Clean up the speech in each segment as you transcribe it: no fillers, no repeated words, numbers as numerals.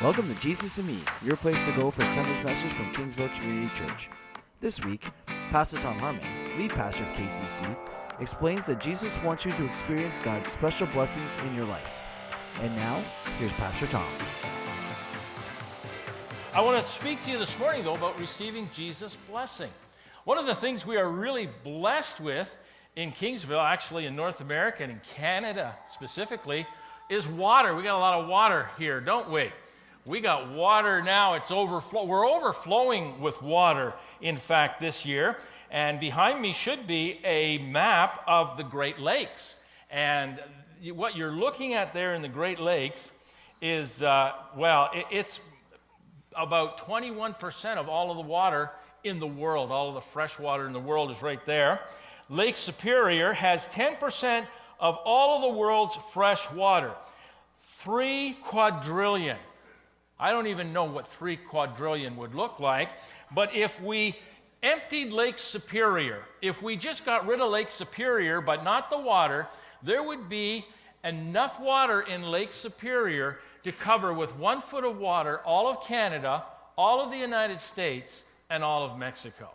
Welcome to Jesus and Me, your place to go for Sunday's message from Kingsville Community Church. This week, Pastor Tom Harmon, lead pastor of KCC, explains that Jesus wants you to experience God's special blessings in your life. And now, here's Pastor Tom. I want to speak to you this morning, though, about receiving Jesus' blessing. One of the things we are really blessed with in Kingsville, actually in North America and in Canada specifically, is water. We got a lot of water here, don't we? We got water now. It's we're overflowing with water, in fact, this year. And behind me should be a map of the Great Lakes. And what you're looking at there in the Great Lakes is, it's about 21% of all of the water in the world. All of the fresh water in the world is right there. Lake Superior has 10% of all of the world's fresh water. 3 quadrillion. I don't even know what 3 quadrillion would look like, but if we emptied Lake Superior, if we just got rid of Lake Superior but not the water, there would be enough water in Lake Superior to cover with 1 foot of water all of Canada, all of the United States, and all of Mexico.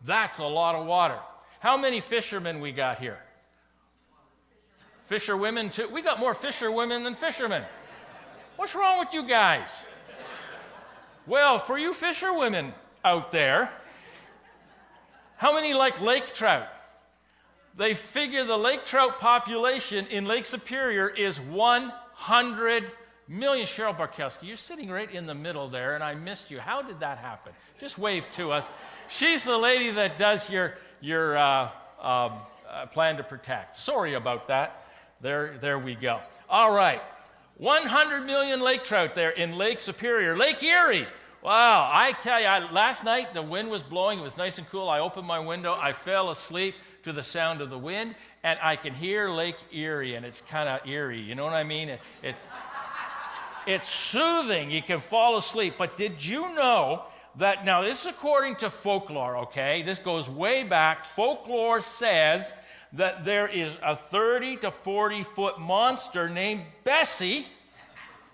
That's a lot of water. How many fishermen we got here? Fisherwomen too? We got more fisherwomen than fishermen. What's wrong with you guys? Well, for you fisherwomen out there, how many like lake trout? They figure the lake trout population in Lake Superior is 100 million. Cheryl Barkowski, you're sitting right in the middle there, and I missed you. How did that happen? Just wave to us. She's the lady that does your plan to protect. Sorry about that. There we go. All right. 100 million lake trout there in Lake Superior. Lake Erie. Wow, I tell you, last night the wind was blowing. It was nice and cool. I opened my window. I fell asleep to the sound of the wind, and I can hear Lake Erie, and it's kind of eerie. You know what I mean? It's soothing. You can fall asleep. But did you know that, now this is according to folklore, okay? This goes way back. Folklore says that there is a 30 to 40 foot monster named Bessie.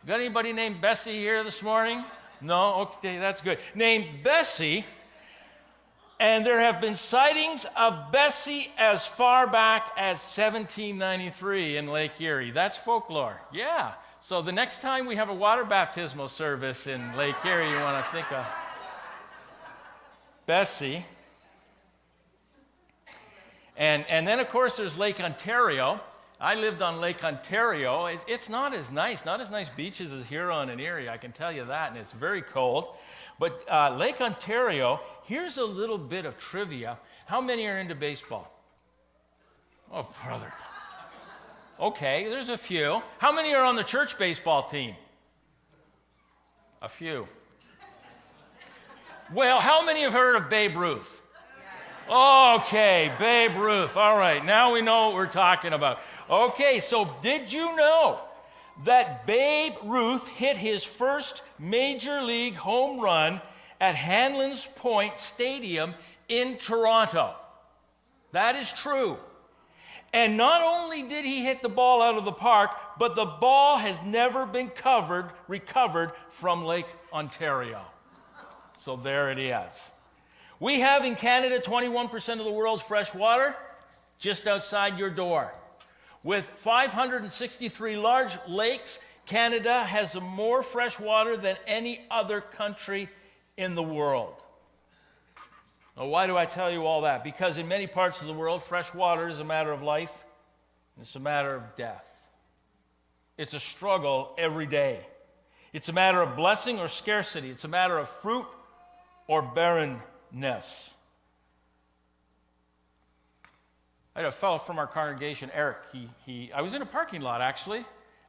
Got anybody named Bessie here this morning? No? Okay, that's good. Named Bessie. And there have been sightings of Bessie as far back as 1793 in Lake Erie. That's folklore. Yeah. So the next time we have a water baptismal service in Lake Erie, you want to think of Bessie. And then, of course, there's Lake Ontario. I lived on Lake Ontario. It's not as nice beaches as Huron and Erie, I can tell you that, and it's very cold. But Lake Ontario, here's a little bit of trivia. How many are into baseball? Oh, brother. Okay, there's a few. How many are on the church baseball team? A few. Well, how many have heard of Babe Ruth? Okay, Babe Ruth. All right, now we know what we're talking about. Okay, so did you know that Babe Ruth hit his first major league home run at Hanlan's Point Stadium in Toronto? That is true. And not only did he hit the ball out of the park, but the ball has never been recovered from Lake Ontario. So there it is. We have in Canada 21% of the world's fresh water just outside your door. With 563 large lakes, Canada has more fresh water than any other country in the world. Now, why do I tell you all that? Because in many parts of the world, fresh water is a matter of life, and it's a matter of death. It's a struggle every day. It's a matter of blessing or scarcity. It's a matter of fruit or barrenness. I had a fellow from our congregation, Eric. I was in a parking lot, actually,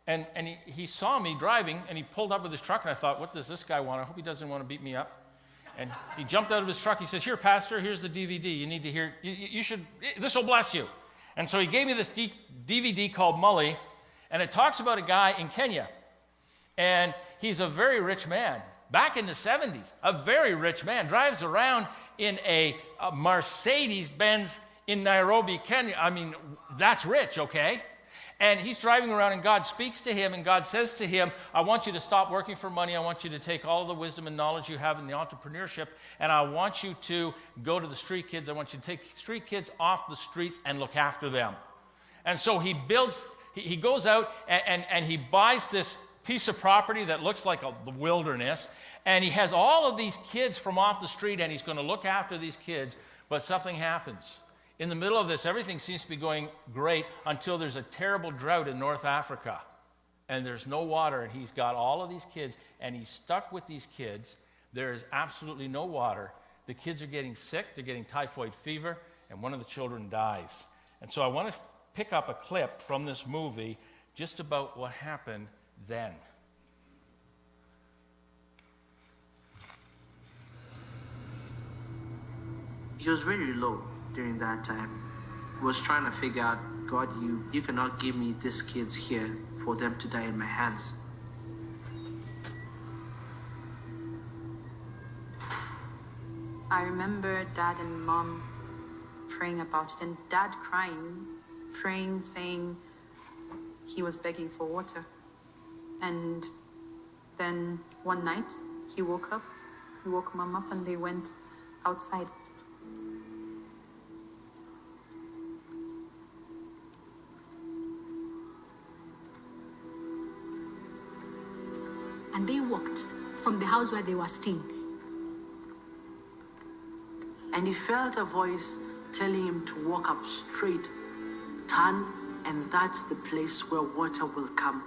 and he saw me driving, and he pulled up with his truck, and I thought, what does this guy want? I hope he doesn't want to beat me up. And he jumped out of his truck. He says, here, Pastor, here's the DVD. You need to hear, you should, this will bless you. And so he gave me this DVD called Mully, and it talks about a guy in Kenya. And he's a very rich man. Back in the 70s, a very rich man drives around in a Mercedes-Benz in Nairobi, Kenya. I mean, that's rich, okay? And he's driving around, and God speaks to him, and God says to him, I want you to stop working for money. I want you to take all of the wisdom and knowledge you have in the entrepreneurship, and I want you to go to the street kids. I want you to take street kids off the streets and look after them. And so he goes out and he buys this piece of property that looks like the wilderness, and he has all of these kids from off the street, and he's going to look after these kids, but something happens. In the middle of this, everything seems to be going great until there's a terrible drought in North Africa, and there's no water, and he's got all of these kids, and he's stuck with these kids. There is absolutely no water. The kids are getting sick. They're getting typhoid fever, and one of the children dies. And so I want to pick up a clip from this movie just about what happened then. He was very low during that time. He was trying to figure out, God, you cannot give me these kids here for them to die in my hands. I remember Dad and Mom praying about it, and Dad crying, praying, saying he was begging for water. And then one night he woke Mom up, and they went outside. And they walked from the house where they were staying. And he felt a voice telling him to walk up straight, turn, and that's the place where water will come.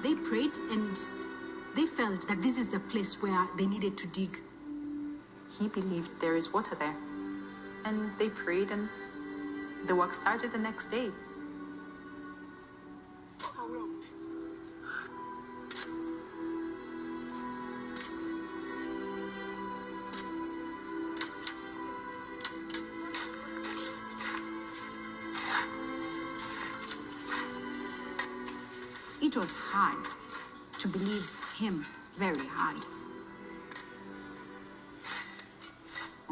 They prayed, and they felt that this is the place where they needed to dig. He believed there is water there. And they prayed, and the work started the next day. It was hard to believe him, very hard.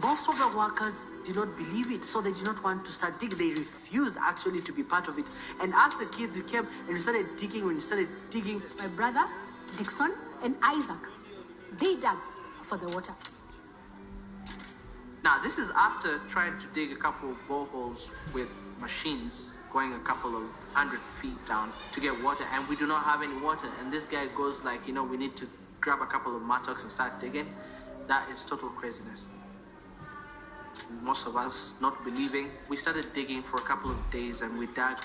Most of the workers did not believe it, so they did not want to start digging. They refused actually to be part of it. And as the kids, you came and you started digging. My brother, Dixon, and Isaac, they dug for the water. Now, this is after trying to dig a couple of boreholes with machines going a couple of 100 feet down to get water, and we do not have any water. And this guy goes like, we need to grab a couple of mattocks and start digging. That is total craziness. Most of us not believing. We started digging for a couple of days, and we dug,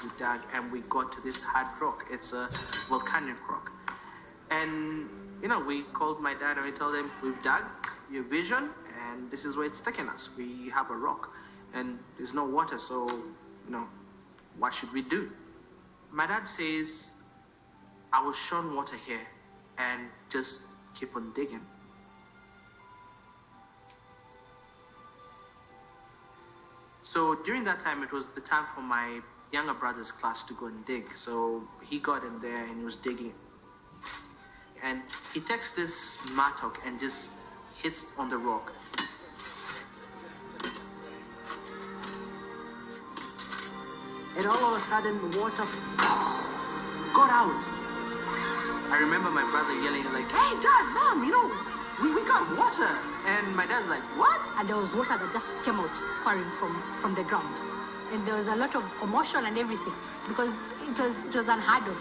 and we got to this hard rock. It's a volcanic rock. And, we called my dad and we told him, we've dug your vision, and this is where it's taking us. We have a rock, and there's no water, so, what should we do? My dad says, I was shown water here, and just keep on digging. So during that time, it was the time for my younger brother's class to go and dig. So he got in there and he was digging. And he takes this mattock and just hits on the rock. And all of a sudden, water got out. I remember my brother yelling like, hey, Dad, Mom, we got water. And my dad's like, what? And there was water that just came out pouring from the ground. And there was a lot of commotion and everything because it was unheard of.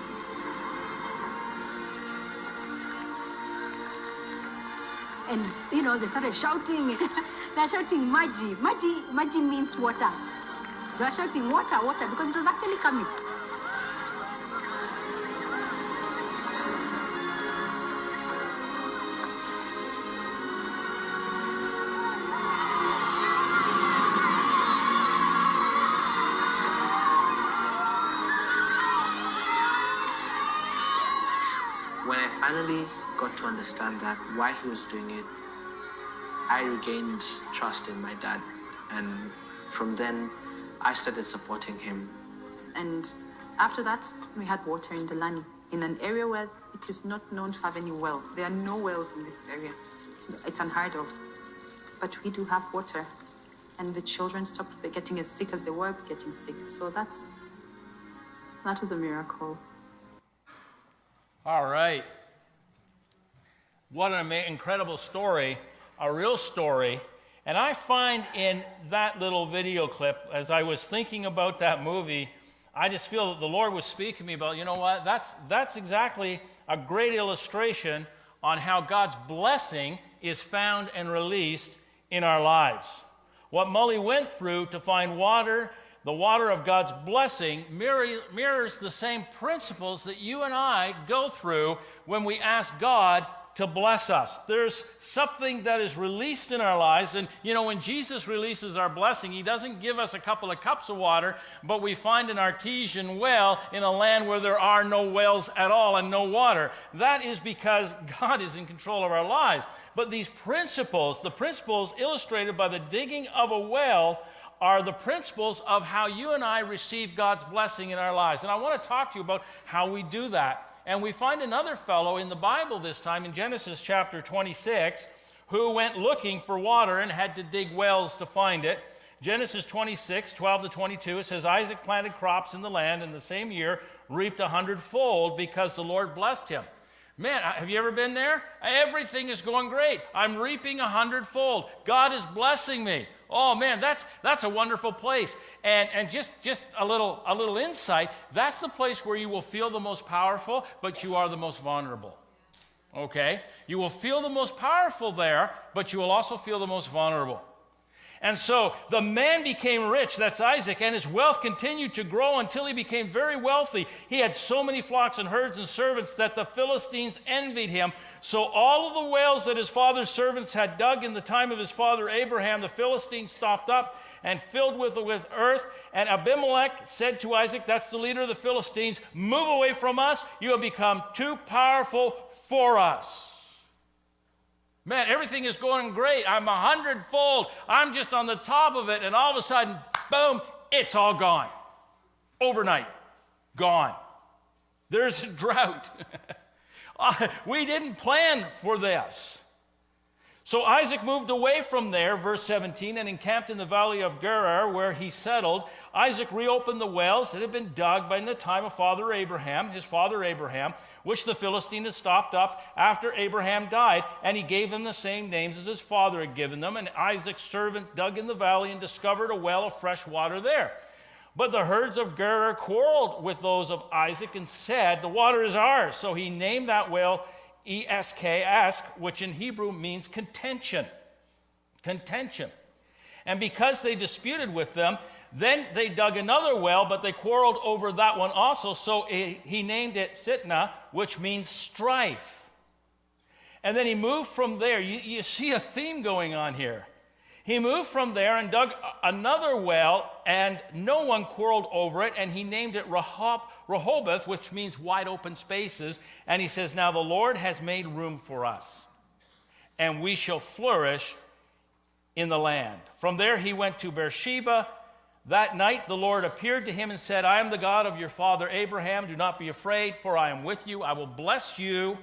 And, they started shouting. They're shouting, Maji. Maji means water. They were shouting, water, water, because it was actually coming. When I finally got to understand that why he was doing it, I regained trust in my dad. And from then, I started supporting him. And after that, we had water in Delani, in an area where it is not known to have any well. There are no wells in this area. It's unheard of. But we do have water. and the children stopped getting as sick as they were getting sick. So that was a miracle. All right. What an incredible story, a real story. And I find in that little video clip, as I was thinking about that movie, I just feel that the Lord was speaking to me about, you know what, that's exactly a great illustration on how God's blessing is found and released in our lives. What Molly went through to find water, the water of God's blessing, mirrors the same principles that you and I go through when we ask God to bless us. There's something that is released in our lives, and you know, when Jesus releases our blessing, he doesn't give us a couple of cups of water, but we find an artesian well in a land where there are no wells at all and no water. That is because God is in control of our lives. But these principles, the principles illustrated by the digging of a well, are the principles of how you and I receive God's blessing in our lives. And I want to talk to you about how we do that. And we find another fellow in the Bible this time, in Genesis chapter 26, who went looking for water and had to dig wells to find it. Genesis 26, 12 to 22, it says, Isaac planted crops in the land, and the same year reaped 100-fold because the Lord blessed him. Man, have you ever been there? Everything is going great. I'm reaping 100-fold. God is blessing me. Oh man, that's a wonderful place. And just a little insight, that's the place where you will feel the most powerful, but you are the most vulnerable. Okay? You will feel the most powerful there, but you will also feel the most vulnerable. And so the man became rich, that's Isaac, and his wealth continued to grow until he became very wealthy. He had so many flocks and herds and servants that the Philistines envied him. So all of the wells that his father's servants had dug in the time of his father Abraham, the Philistines stopped up and filled with earth. And Abimelech said to Isaac, that's the leader of the Philistines, move away from us. You have become too powerful for us. Man, everything is going great. I'm 100-fold. I'm just on the top of it. And all of a sudden, boom, it's all gone. Overnight, gone. There's a drought. We didn't plan for this. So Isaac moved away from there, verse 17, and encamped in the valley of Gerar, where he settled. Isaac reopened the wells that had been dug by the time of his father Abraham, which the Philistine had stopped up after Abraham died, and he gave them the same names as his father had given them. And Isaac's servant dug in the valley and discovered a well of fresh water there. But the herds of Gerar quarreled with those of Isaac and said, the water is ours. So he named that well Esk, which in Hebrew means contention. Contention. And because they disputed with them, then they dug another well, but they quarreled over that one also. So he named it Sitnah, which means strife. And then he moved from there. You see a theme going on here. He moved from there and dug another well, and no one quarreled over it, and he named it Rehoboth, which means wide open spaces. And he says, now the Lord has made room for us, and we shall flourish in the land. From there he went to Beersheba. That night the Lord appeared to him and said, I am the God of your father Abraham. Do not be afraid, for I am with you. I will bless you,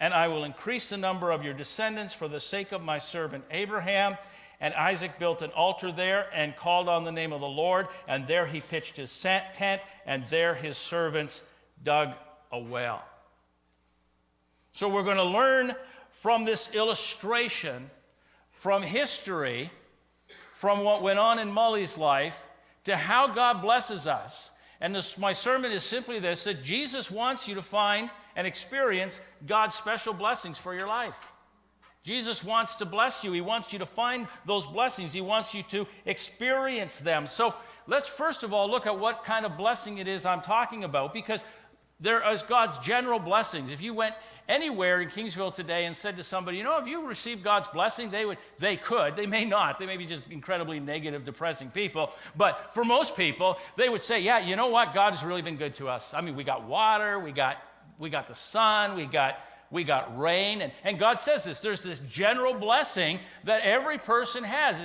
and I will increase the number of your descendants for the sake of my servant Abraham. And Isaac built an altar there and called on the name of the Lord. And there he pitched his tent, and there his servants dug a well. So we're going to learn from this illustration, from history, from what went on in Molly's life, to how God blesses us. And my sermon is simply this, that Jesus wants you to find and experience God's special blessings for your life. Jesus wants to bless you. He wants you to find those blessings. He wants you to experience them. So let's first of all look at what kind of blessing it is I'm talking about, because there is God's general blessings. If you went anywhere in Kingsville today and said to somebody, you know, if you received God's blessing, they may not. They may be just incredibly negative, depressing people. But for most people, they would say, yeah, you know what? God has really been good to us. I mean, we got water, we got the sun, we got rain, and God says this. There's this general blessing that every person has.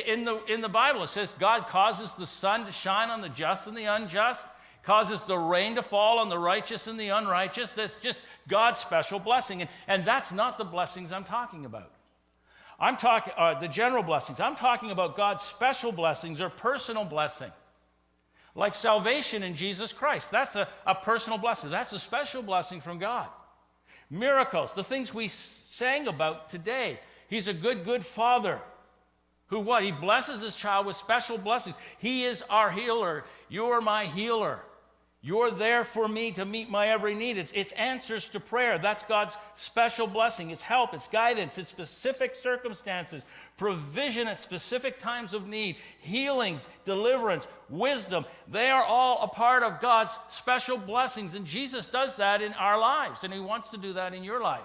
In the Bible, it says God causes the sun to shine on the just and the unjust, causes the rain to fall on the righteous and the unrighteous. That's just God's special blessing, and that's not the blessings I'm talking about. I'm talking the general blessings. I'm talking about God's special blessings or personal blessing. Like salvation in Jesus Christ. That's a personal blessing. That's a special blessing from God. Miracles, the things we sang about today. He's a good, good father. Who what? He blesses his child with special blessings. He is our healer. You're my healer. You're there for me to meet my every need. It's answers to prayer. That's God's special blessing. It's help, it's guidance, it's specific circumstances, provision at specific times of need, healings, deliverance, wisdom. They are all a part of God's special blessings. And Jesus does that in our lives, and he wants to do that in your life.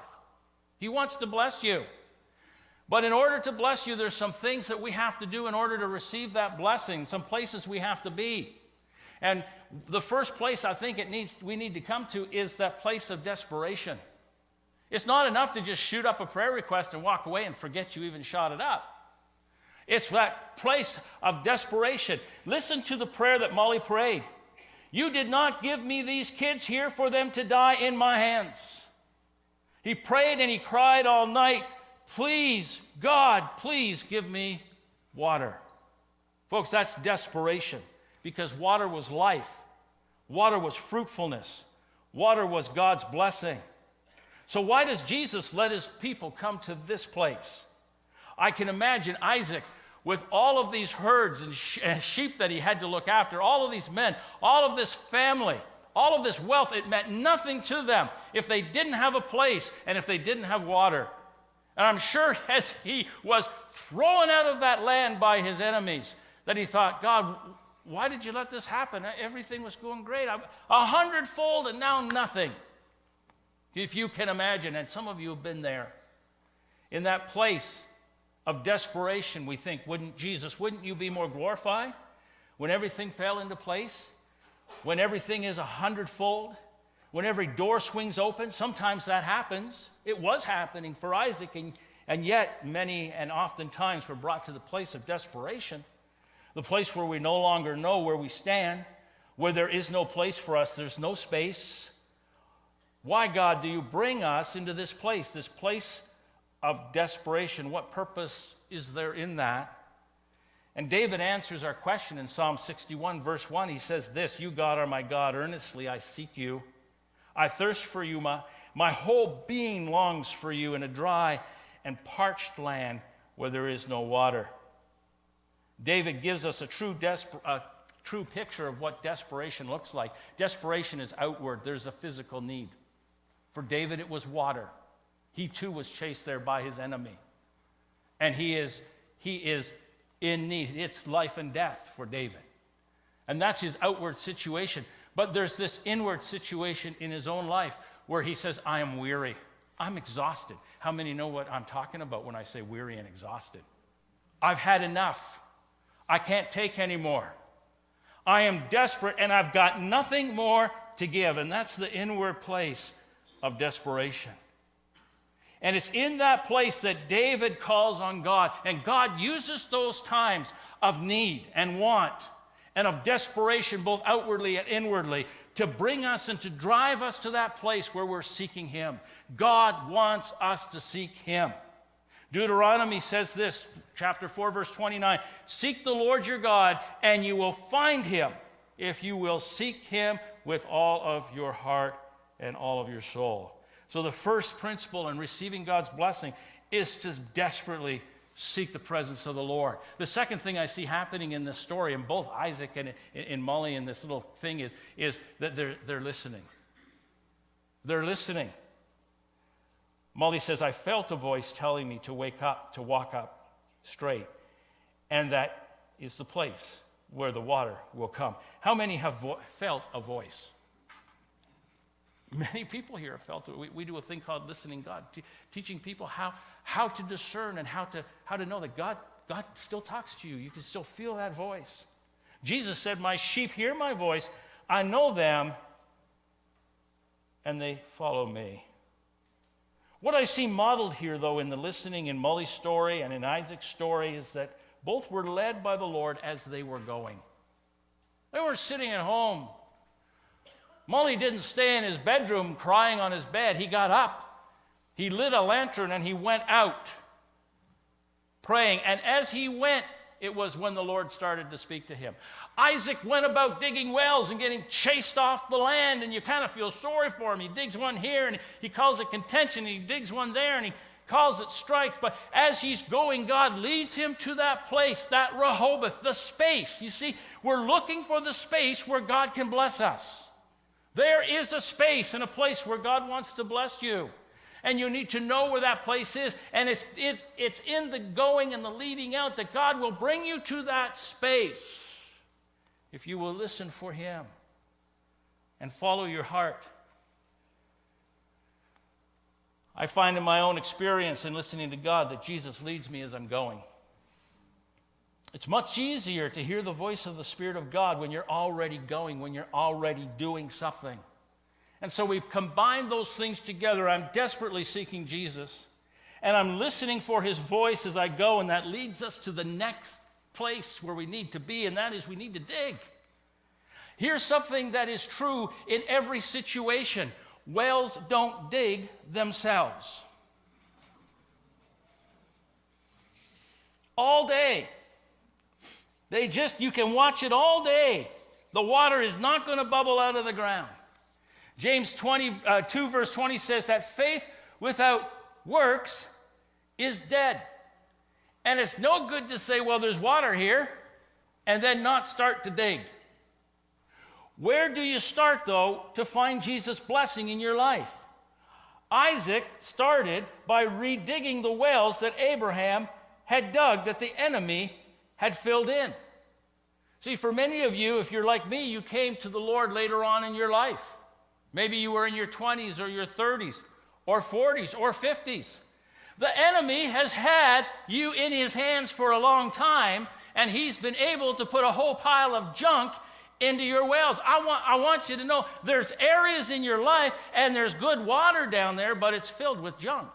He wants to bless you. But in order to bless you, there's some things that we have to do in order to receive that blessing, some places we have to be. And the first place I think we need to come to is that place of desperation. It's not enough to just shoot up a prayer request and walk away and forget you even shot it up. It's that place of desperation. Listen to the prayer that Molly prayed. You did not give me these kids here for them to die in my hands. He prayed and he cried all night, please, God, please give me water. Folks, that's desperation. Because water was life. Water was fruitfulness. Water was God's blessing. So why does Jesus let his people come to this place? I can imagine Isaac with all of these herds and sheep that he had to look after, all of these men, all of this family, all of this wealth. It meant nothing to them if they didn't have a place and if they didn't have water. And I'm sure as he was thrown out of that land by his enemies, that he thought, God, why did you let this happen? Everything was going great. 100-fold and now nothing. If you can imagine, and some of you have been there, in that place of desperation, we think, wouldn't you be more glorified when everything fell into place? When everything is 100-fold? When every door swings open? Sometimes that happens. It was happening for Isaac, and yet many and oftentimes were brought to the place of desperation. The place where we no longer know where we stand, where there is no place for us, there's no space. Why, God, do you bring us into this place of desperation? What purpose is there in that? And David answers our question in Psalm 61, verse 1. He says this, you, God, are my God. Earnestly I seek you. I thirst for you. My whole being longs for you in a dry and parched land where there is no water. David gives us a true picture of what desperation looks like. Desperation is outward. There's a physical need. For David, it was water. He too was chased there by his enemy. And he is in need. It's life and death for David. And that's his outward situation. But there's this inward situation in his own life where he says, I am weary. I'm exhausted. How many know what I'm talking about when I say weary and exhausted? I've had enough. I can't take anymore. I am desperate and I've got nothing more to give. And that's the inward place of desperation. And it's in that place that David calls on God. And God uses those times of need and want and of desperation, both outwardly and inwardly, to bring us and to drive us to that place where we're seeking him. God wants us to seek him. Deuteronomy says this, chapter 4, verse 29, seek the Lord your God, and you will find him if you will seek him with all of your heart and all of your soul. So the first principle in receiving God's blessing is to desperately seek the presence of the Lord. The second thing I see happening in this story, in both Isaac and in Molly in this little thing, is that they're listening. They're listening. Molly says, I felt a voice telling me to wake up, to walk up straight. And that is the place where the water will come. How many have felt a voice? Many people here have felt it. We do a thing called Listening God, teaching people how to discern and how to know that God still talks to you. You can still feel that voice. Jesus said, my sheep hear my voice. I know them, and they follow me. What I see modeled here, though, in the listening in Molly's story and in Isaac's story is that both were led by the Lord as they were going. They weren't sitting at home. Molly didn't stay in his bedroom crying on his bed. He got up. He lit a lantern and he went out. praying. And as he went, it was when the Lord started to speak to him. Isaac went about digging wells and getting chased off the land, and you kind of feel sorry for him. He digs one here, and he calls it contention. He digs one there, and he calls it strikes. But as he's going, God leads him to that place, that Rehoboth, the space. You see, we're looking for the space where God can bless us. There is a space and a place where God wants to bless you. And you need to know where that place is. And it's in the going and the leading out that God will bring you to that space if you will listen for him and follow your heart. I find in my own experience in listening to God that Jesus leads me as I'm going. It's much easier to hear the voice of the Spirit of God when you're already going, when you're already doing something. And so we've combined those things together. I'm desperately seeking Jesus, and I'm listening for his voice as I go, and that leads us to the next place where we need to be, and that is we need to dig. Here's something that is true in every situation. Wells don't dig themselves. All day. You can watch it all day. The water is not going to bubble out of the ground. James 2 verse 20 says that faith without works is dead. And it's no good to say, well, there's water here, and then not start to dig. Where do you start, though, to find Jesus' blessing in your life? Isaac started by redigging the wells that Abraham had dug, that the enemy had filled in. See, for many of you, if you're like me, you came to the Lord later on in your life. Maybe you were in your 20s or your 30s or 40s or 50s. The enemy has had you in his hands for a long time, and he's been able to put a whole pile of junk into your wells. I want you to know there's areas in your life, and there's good water down there, but it's filled with junk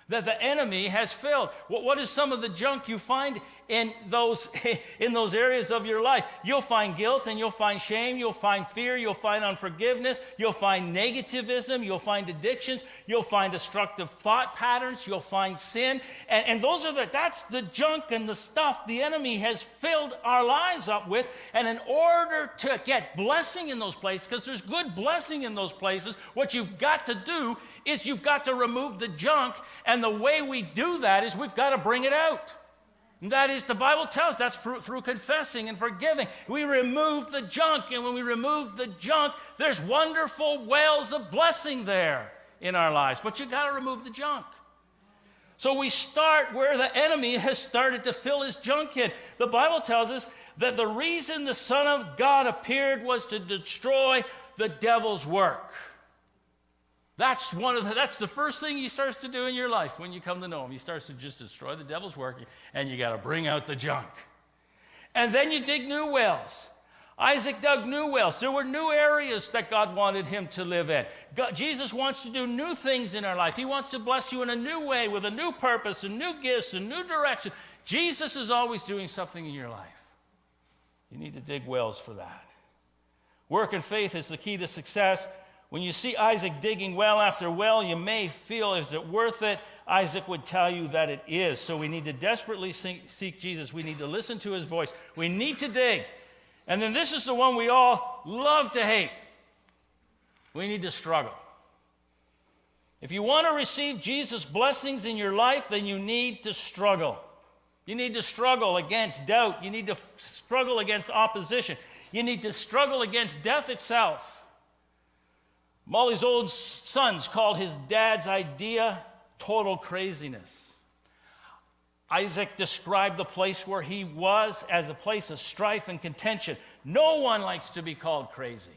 that the enemy has filled. What is some of the junk you find in those areas of your life? You'll find guilt, and you'll find shame, you'll find fear, you'll find unforgiveness, you'll find negativism, you'll find addictions, you'll find destructive thought patterns, you'll find sin, and that's the junk and the stuff the enemy has filled our lives up with. And in order to get blessing in those places, because there's good blessing in those places, what you've got to do is you've got to remove the junk, and the way we do that is we've got to bring it out. And that is, the Bible tells us that's through confessing and forgiving. We remove the junk, and when we remove the junk, there's wonderful wells of blessing there in our lives. But you've got to remove the junk. So we start where the enemy has started to fill his junk in. The Bible tells us that the reason the Son of God appeared was to destroy the devil's work. That's the first thing he starts to do in your life when you come to know him. He starts to just destroy the devil's work, and you got to bring out the junk. And then you dig new wells. Isaac dug new wells. There were new areas that God wanted him to live in. Jesus wants to do new things in our life. He wants to bless you in a new way with a new purpose and new gifts and new direction. Jesus is always doing something in your life. You need to dig wells for that. Work and faith is the key to success. When you see Isaac digging well after well, you may feel, is it worth it? Isaac would tell you that it is. So we need to desperately seek Jesus. We need to listen to his voice. We need to dig. And then this is the one we all love to hate. We need to struggle. If you want to receive Jesus' blessings in your life, then you need to struggle. You need to struggle against doubt. You need to struggle against opposition. You need to struggle against death itself. Molly's old sons called his dad's idea total craziness. Isaac described the place where he was as a place of strife and contention. No one likes to be called crazy,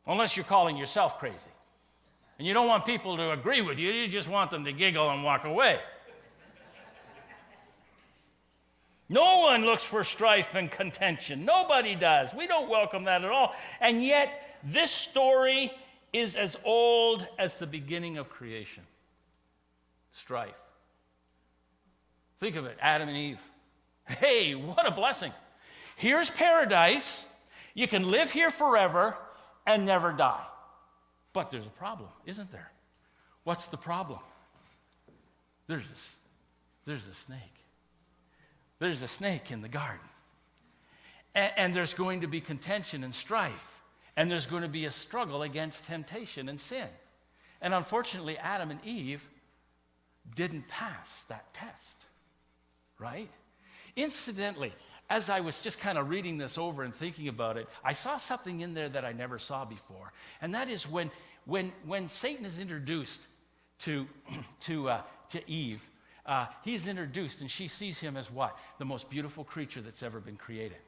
unless you're calling yourself crazy. And you don't want people to agree with you. You just want them to giggle and walk away. No one looks for strife and contention. Nobody does. We don't welcome that at all. And yet, this story is as old as the beginning of creation. Strife. Think of it, Adam and Eve. Hey, what a blessing. Here's paradise. You can live here forever and never die. But there's a problem, isn't there? What's the problem? There's there's a snake. There's a snake in the garden. And there's going to be contention and strife. And there's going to be a struggle against temptation and sin. And unfortunately, Adam and Eve didn't pass that test, right? Incidentally, as I was just kind of reading this over and thinking about it, I saw something in there that I never saw before. And that is when Satan is introduced to Eve, he's introduced and she sees him as what? The most beautiful creature that's ever been created.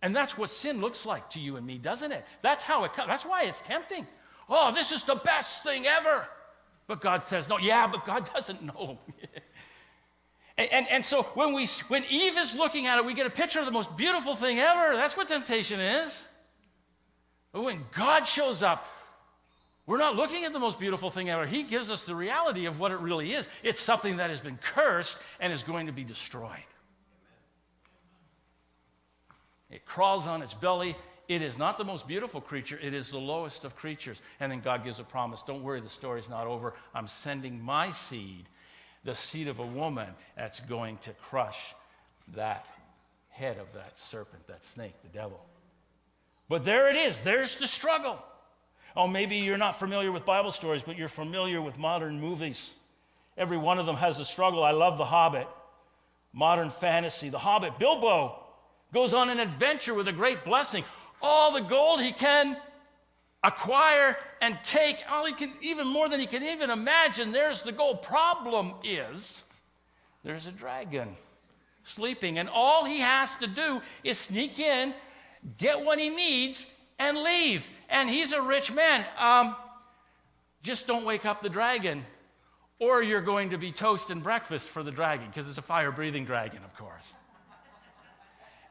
And that's what sin looks like to you and me, doesn't it? That's how it comes. That's why it's tempting. Oh, this is the best thing ever. But God says, no, yeah, but God doesn't know. and so when Eve is looking at it, we get a picture of the most beautiful thing ever. That's what temptation is. But when God shows up, we're not looking at the most beautiful thing ever. He gives us the reality of what it really is. It's something that has been cursed and is going to be destroyed. It crawls on its belly. It is not the most beautiful creature. It is the lowest of creatures. And then God gives a promise. Don't worry, the story's not over. I'm sending my seed, the seed of a woman, that's going to crush that head of that serpent, that snake, the devil. But there it is. There's the struggle. Oh, maybe you're not familiar with Bible stories, but you're familiar with modern movies. Every one of them has a struggle. I love The Hobbit. Modern fantasy. The Hobbit, Bilbo, goes on an adventure with a great blessing. All the gold he can acquire and take, all he can, even more than he can even imagine, there's the gold. Problem is, there's a dragon sleeping, and all he has to do is sneak in, get what he needs, and leave. And he's a rich man. Just don't wake up the dragon, or you're going to be toast and breakfast for the dragon, because it's a fire-breathing dragon, of course.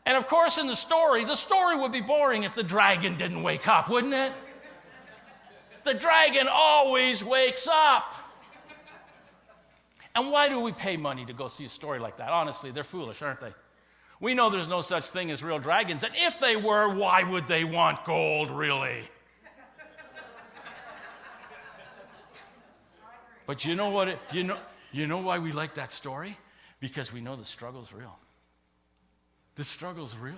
And of course, in the story would be boring if the dragon didn't wake up, wouldn't it? The dragon always wakes up. And why do we pay money to go see a story like that? Honestly, they're foolish, aren't they? We know there's no such thing as real dragons, and if they were, why would they want gold, really? But you know what? You know why we like that story? Because we know the struggle's real. The struggle's real.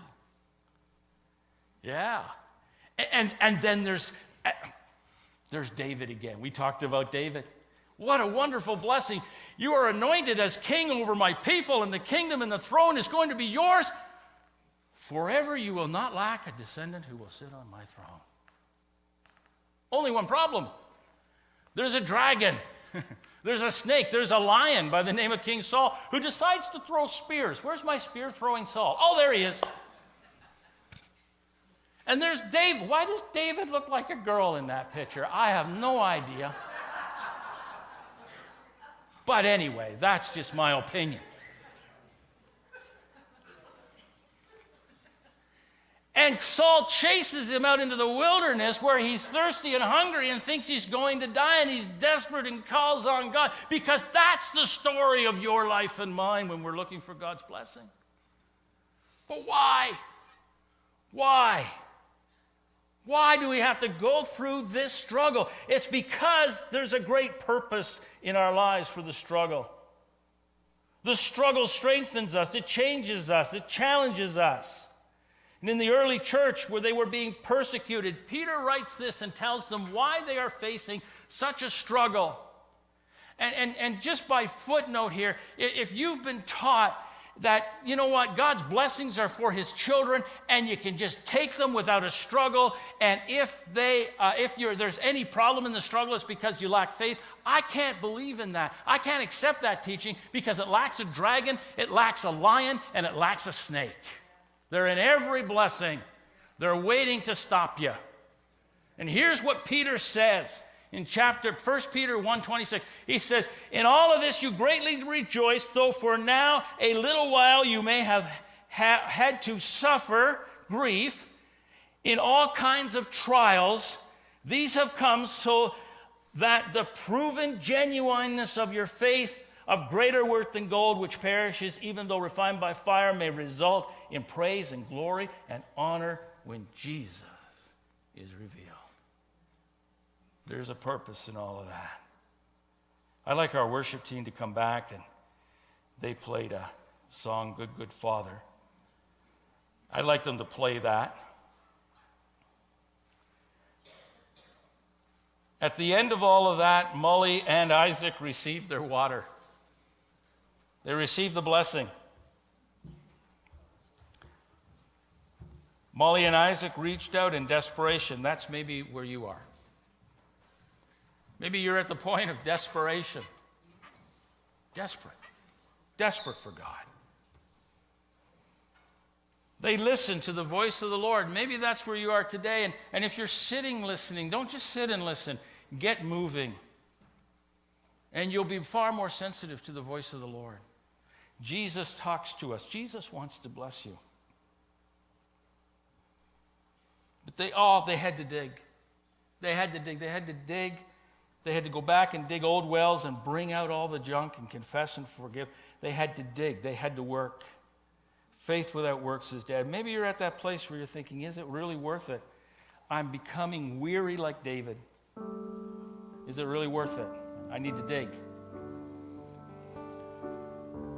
Yeah. And then there's David again. We talked about David. What a wonderful blessing. You are anointed as king over my people, and the kingdom and the throne is going to be yours. Forever you will not lack a descendant who will sit on my throne. Only one problem. There's a dragon. There's a snake. There's a lion by the name of King Saul who decides to throw spears. Where's my spear-throwing Saul? Oh, there he is. And there's David. Why does David look like a girl in that picture? I have no idea. But anyway, that's just my opinion. And Saul chases him out into the wilderness where he's thirsty and hungry and thinks he's going to die, and he's desperate and calls on God, because that's the story of your life and mine when we're looking for God's blessing. But why? Why? Why do we have to go through this struggle? It's because there's a great purpose in our lives for the struggle. The struggle strengthens us, it changes us, it challenges us. And in the early church where they were being persecuted, Peter writes this and tells them why they are facing such a struggle. And just by footnote here, if you've been taught that, you know what, God's blessings are for his children and you can just take them without a struggle, and if there's any problem in the struggle, it's because you lack faith, I can't believe in that. I can't accept that teaching because it lacks a dragon, it lacks a lion, and it lacks a snake. They're in every blessing. They're waiting to stop you. And here's what Peter says in 1 Peter 1:26. He says, in all of this you greatly rejoice, though for now a little while you may have had to suffer grief in all kinds of trials. These have come so that the proven genuineness of your faith, of greater worth than gold, which perishes, even though refined by fire, may result in praise and glory and honor when Jesus is revealed. There's a purpose in all of that. I'd like our worship team to come back, and they played a song, Good, Good Father. I'd like them to play that. At the end of all of that, Molly and Isaac received their water. They received the blessing. Molly and Isaac reached out in desperation. That's maybe where you are. Maybe you're at the point of desperation. Desperate for God. They listened to the voice of the Lord. Maybe that's where you are today. And if you're sitting listening, don't just sit and listen. Get moving. And you'll be far more sensitive to the voice of the Lord. Jesus talks to us. Jesus wants to bless you. But they had to dig. They had to dig. They had to dig. They had to go back and dig old wells and bring out all the junk and confess and forgive. They had to dig. They had to work. Faith without works is dead. Maybe you're at that place where you're thinking, is it really worth it? I'm becoming weary like David. Is it really worth it? I need to dig.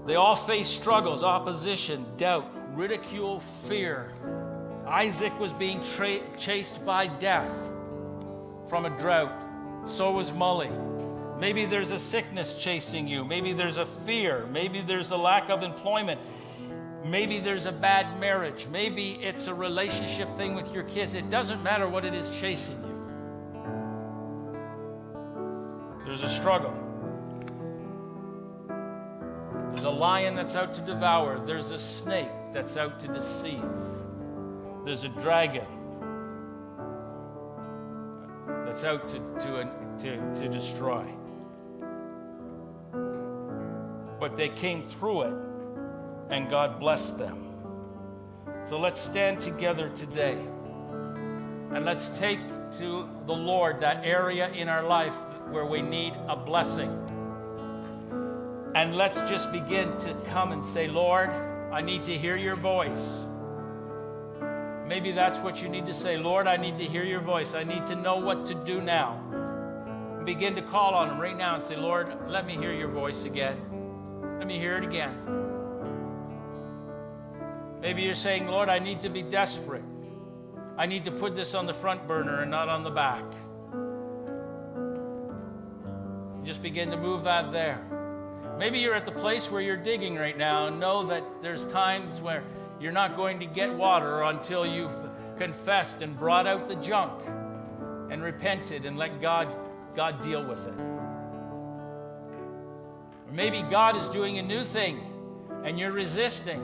They all faced struggles, opposition, doubt, ridicule, fear. Isaac was being chased by death from a drought. So was Molly. Maybe there's a sickness chasing you. Maybe there's a fear. Maybe there's a lack of employment. Maybe there's a bad marriage. Maybe it's a relationship thing with your kids. It doesn't matter what it is chasing you. There's a struggle. There's a lion that's out to devour. There's a snake that's out to deceive. There's a dragon that's out to destroy. But they came through it, and God blessed them. So let's stand together today, and let's take to the Lord that area in our life where we need a blessing. And let's just begin to come and say, Lord, I need to hear your voice. Maybe that's what you need to say. Lord, I need to hear your voice. I need to know what to do now. Begin to call on him right now and say, Lord, let me hear your voice again. Let me hear it again. Maybe you're saying, Lord, I need to be desperate. I need to put this on the front burner and not on the back. Just begin to move that there. Maybe you're at the place where you're digging right now and know that there's times where you're not going to get water until you've confessed and brought out the junk and repented and let God deal with it. Or maybe God is doing a new thing and you're resisting.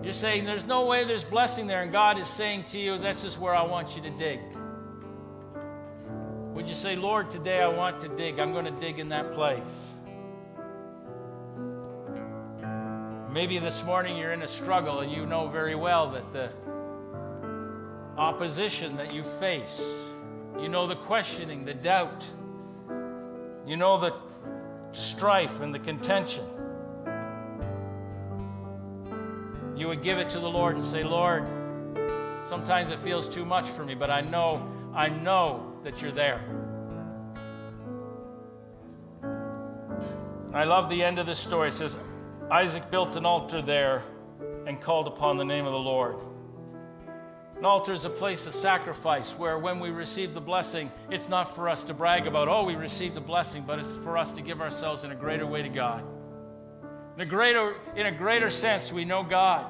You're saying there's no way there's blessing there, and God is saying to you, this is where I want you to dig. Would you say, Lord, today I want to dig. I'm going to dig in that place. Maybe this morning you're in a struggle and you know very well that the opposition that you face, you know the questioning, the doubt, you know the strife and the contention. You would give it to the Lord and say, Lord, sometimes it feels too much for me, but I know that you're there. I love the end of this story. It says, Isaac built an altar there and called upon the name of the Lord. An altar is a place of sacrifice where when we receive the blessing, it's not for us to brag about, oh, we received the blessing, but it's for us to give ourselves in a greater way to God. In a greater sense, we know God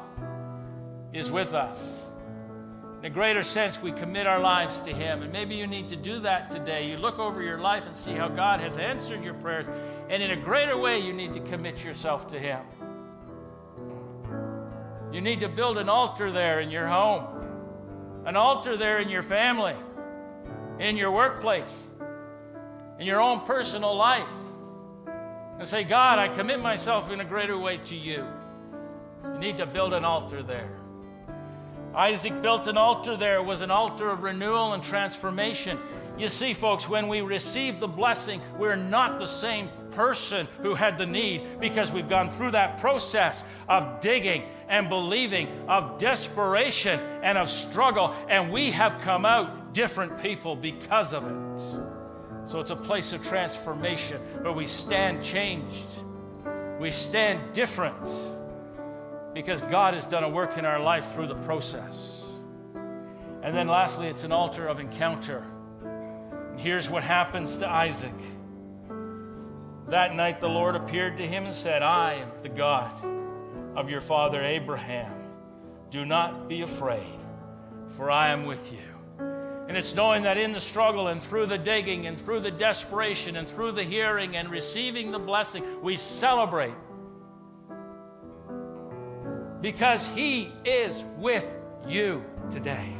is with us. In a greater sense, we commit our lives to Him. And maybe you need to do that today. You look over your life and see how God has answered your prayers. And in a greater way, you need to commit yourself to Him. You need to build an altar there in your home, an altar there in your family, in your workplace, in your own personal life. And say, God, I commit myself in a greater way to you. You need to build an altar there. Isaac built an altar there. It was an altar of renewal and transformation. You see, folks, when we receive the blessing, we're not the same person who had the need, because we've gone through that process of digging and believing, of desperation and of struggle, and we have come out different people because of it. So it's a place of transformation where we stand changed We stand different because God has done a work in our life through the process. And then lastly, it's an altar of encounter. And here's what happens to Isaac. That night the Lord appeared to him and said, I am the God of your father Abraham. Do not be afraid, for I am with you. And it's knowing that in the struggle and through the digging and through the desperation and through the hearing and receiving the blessing, we celebrate. Because he is with you today.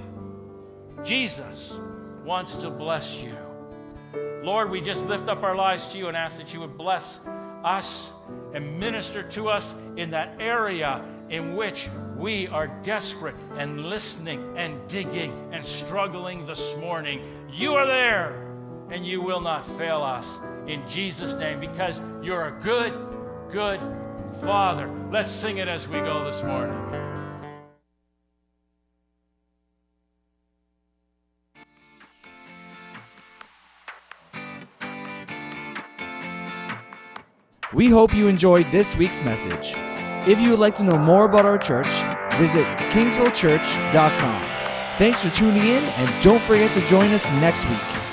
Jesus wants to bless you. Lord, we just lift up our lives to you and ask that you would bless us and minister to us in that area in which we are desperate and listening and digging and struggling this morning. You are there and you will not fail us in Jesus' name, because you're a good, good Father. Let's sing it as we go this morning. We hope you enjoyed this week's message. If you would like to know more about our church, visit kingsvillechurch.com. Thanks for tuning in, and don't forget to join us next week.